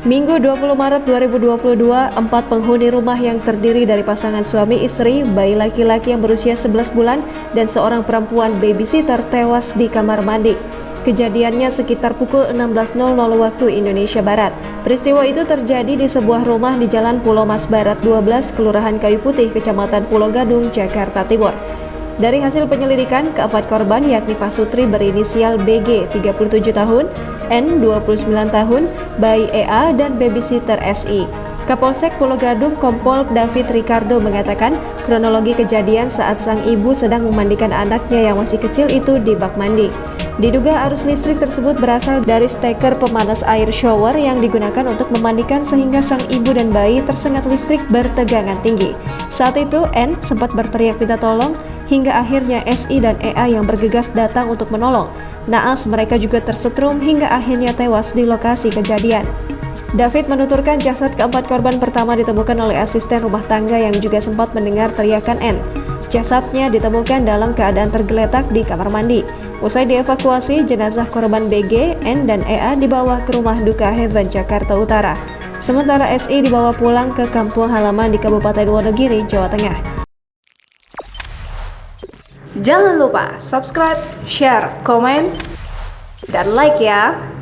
Minggu 20 Maret 2022, 4 penghuni rumah yang terdiri dari pasangan suami istri, bayi laki-laki yang berusia 11 bulan, dan seorang perempuan babysitter tewas di kamar mandi. Kejadiannya sekitar pukul 16.00 waktu Indonesia Barat. Peristiwa itu terjadi di sebuah rumah di Jalan Pulau Mas Barat 12, Kelurahan Kayu Putih, Kecamatan Pulau Gadung, Jakarta Timur. Dari hasil penyelidikan, keempat korban yakni Pasutri berinisial BG 37 tahun, N 29 tahun, bayi EA, dan babysitter SI. Kapolsek Pulau Gadung Kompol David Ricardo mengatakan kronologi kejadian saat sang ibu sedang memandikan anaknya yang masih kecil itu di bak mandi. Diduga arus listrik tersebut berasal dari steker pemanas air shower yang digunakan untuk memandikan sehingga sang ibu dan bayi tersengat listrik bertegangan tinggi. Saat itu N sempat berteriak minta tolong hingga akhirnya SI dan EA yang bergegas datang untuk menolong. Naas mereka juga tersetrum hingga akhirnya tewas di lokasi kejadian. David menuturkan jasad keempat korban pertama ditemukan oleh asisten rumah tangga yang juga sempat mendengar teriakan N. Jasadnya ditemukan dalam keadaan tergeletak di kamar mandi. Usai dievakuasi, jenazah korban BG, N, dan EA dibawa ke rumah duka Heaven, Jakarta Utara. Sementara SI dibawa pulang ke kampung halaman di Kabupaten Wonogiri, Jawa Tengah. Jangan lupa subscribe, share, komen, dan like ya!